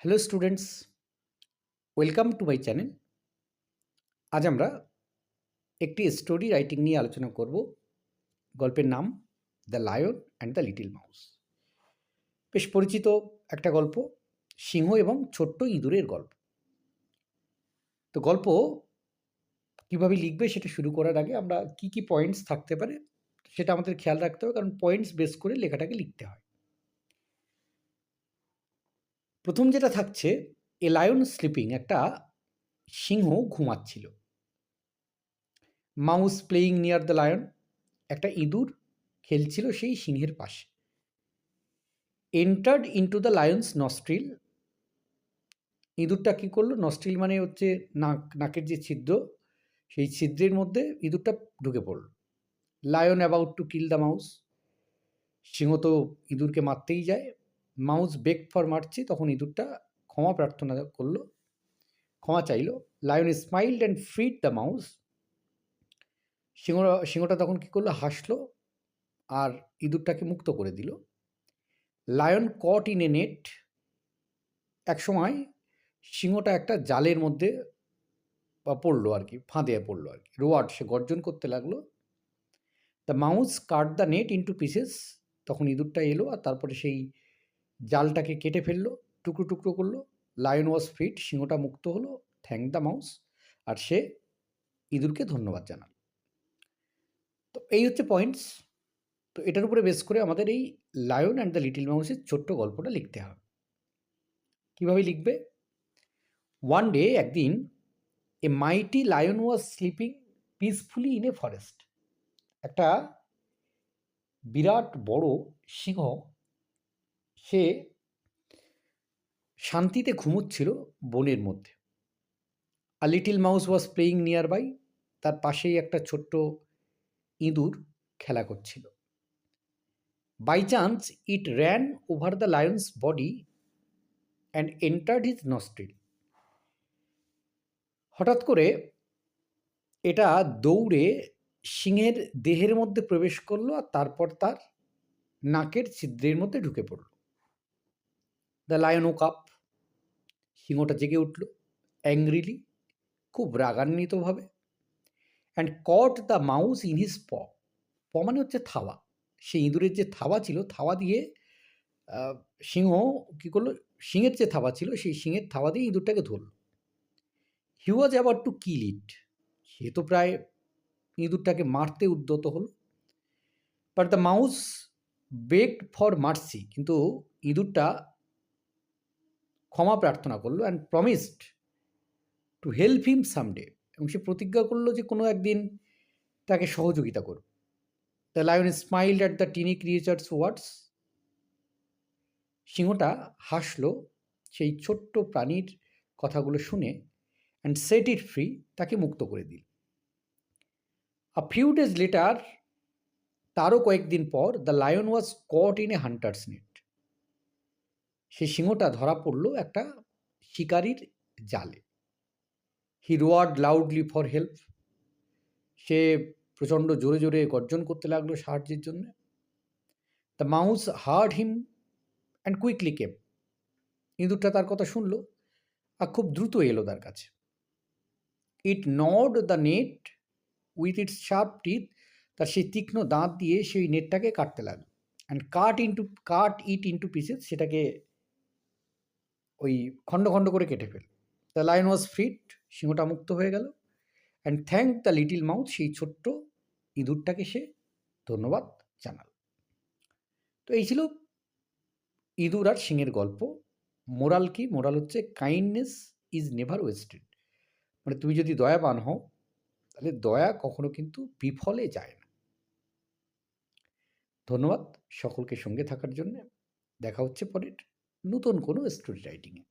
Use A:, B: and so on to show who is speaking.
A: Hello students, welcome to my channel. আজ আমরা একটি স্টোরি রাইটিং নিয়ে আলোচনা করব। গল্পের নাম the lion and the little mouse. বেশ পরিচিত একটা গল্প, সিংহ এবং ছোট্ট ইঁদুরের গল্প। তো গল্প কীভাবে লিখবে সেটা শুরু করার আগে আমরা কি পয়েন্টস থাকতে পারে সেটা আমাদের খেয়াল রাখতে হবে, কারণ পয়েন্টস বেস করে লেখাটাকে লিখতে হয়। প্রথম যেটা থাকছে, এ লায়ন স্লিপিং, একটা সিংহ ঘুমাচ্ছিল। Mouse playing near the lion, একটা ইঁদুর খেলছিল সেই সিংহের পাশে। Entered into the lion's nostril, ইঁদুরটা কী করলো? নস্ট্রিল মানে হচ্ছে নাকের যে ছিদ্র, সেই ছিদ্রের মধ্যে ইঁদুরটা ঢুকে পড়ল। Lion about to kill the mouse, সিংহ তো ইঁদুরকে মারতেই যায়। মাউস বেগ ফর মার্চি, তখন ইঁদুরটা ক্ষমা প্রার্থনা করলো, ক্ষমা চাইল। Lion smiled and freed the mouse, সিংহটা তখন কী করলো? হাসলো আর ইঁদুরটাকে মুক্ত করে দিল। Lion caught in a net, এক সময় সিংহটা একটা জালের মধ্যে পড়লো আর কি, ফাঁদে পড়লো আর কি। রোয়ার্ড, সে গর্জন করতে লাগলো। The mouse cut the net into pieces, তখন ইঁদুরটা এলো আর তারপরে সেই জালটাকে কেটে ফেললো, টুকরো টুকরো করলো। লায়ন ওয়াজ ফ্রিড, সিংহটা মুক্ত হলো। থ্যাংক দ্য মাউস, আর সে ইঁদুরকে ধন্যবাদ জানাল। তো এই হচ্ছে পয়েন্টস। তো এটার উপরে বেস করে আমাদের এই লায়ন অ্যান্ড দ্য লিটল মাউসের ছোট্ট গল্পটা লিখতে হবে। কীভাবে লিখবে? ওয়ান ডে, একদিন, a mighty lion was sleeping peacefully in a forest, একটা বিরাট বড় সিংহ সে শান্তিতে ঘুমোচ্ছিল বনের মধ্যে। A little mouse was playing nearby, তার পাশেই একটা ছোট্ট ইঁদুর খেলা করছিল। By chance it ran over the lion's body and entered his nostril, হঠাৎ করে এটা দৌড়ে সিংহের দেহের মধ্যে প্রবেশ করলো আর তারপর তার নাকের ছিদ্রের মধ্যে ঢুকে পড়ল। দ্য লায়ন ওক আপ, সিংহটা জেগে উঠল। অ্যাংরিলি, খুব রাগান্বিতভাবে। And caught the mouse in his paw, paw মানে হচ্ছে থাওয়া, সেই ইঁদুরের যে থাওয়া ছিল, থাওয়া দিয়ে সিংহ কী করলো? সিংহের যে থাওয়া ছিল, সেই সিংহের থাওয়া দিয়ে ইঁদুরটাকে ধরল। হি ওয়াজ অ্যাবাউট টু কিল ইট, সে তো প্রায় ইঁদুরটাকে মারতে উদ্যত হলো। But the mouse begged for mercy, কিন্তু ইঁদুরটা ক্ষমা প্রার্থনা করলো। And promised to help him someday, এবং সে প্রতিজ্ঞা করলো যে কোনো একদিন তাকে সহযোগিতা করবে। The lion smiled at the tiny creature's words, সিংহটা হাসলো সেই ছোট্ট প্রাণীর কথাগুলো শুনে। অ্যান্ড সেট ইট ফ্রি, তাকে মুক্ত করে দিল। আ ফিউ ডেজ লেটার, তারও কয়েকদিন পর, the lion was caught in a hunter's net, সেই সিংহটা ধরা পড়ল একটা শিকারীর জালে। He roared loudly for help, সে প্রচণ্ড জোরে জোরে গর্জন করতে লাগলো সাহায্যের জন্য। The mouse heard him and quickly came, ইঁদুরটা তার কথা শুনলো আর খুব দ্রুত এলো তার কাছে। It gnawed the net with its sharp teeth, তার সেই তীক্ষ্ণ দাঁত দিয়ে সেই নেটটাকে কাটতে লাগলো। And cut it into pieces, সেটাকে ওই খণ্ড খণ্ড করে কেটে ফেল। দ্য লায়ন ওয়াজ ফ্রিড, সিংহটা মুক্ত হয়ে গেল। And thank the little mouth, সেই ছোট্ট ইঁদুরটাকে সে ধন্যবাদ জানাল। তো এই ছিল ইঁদুর আর সিংহের গল্প। মোরাল কি? মোরাল হচ্ছে কাইন্ডনেস ইজ নেভার ওয়েস্টেড, মানে তুমি যদি দয়াবান হও তাহলে দয়া কখনো কিন্তু বিফলে যায় না। ধন্যবাদ সকলকে সঙ্গে থাকার জন্য। দেখা হচ্ছে পরের নতুন কোনো স্টোরি রাইটিংয়ে।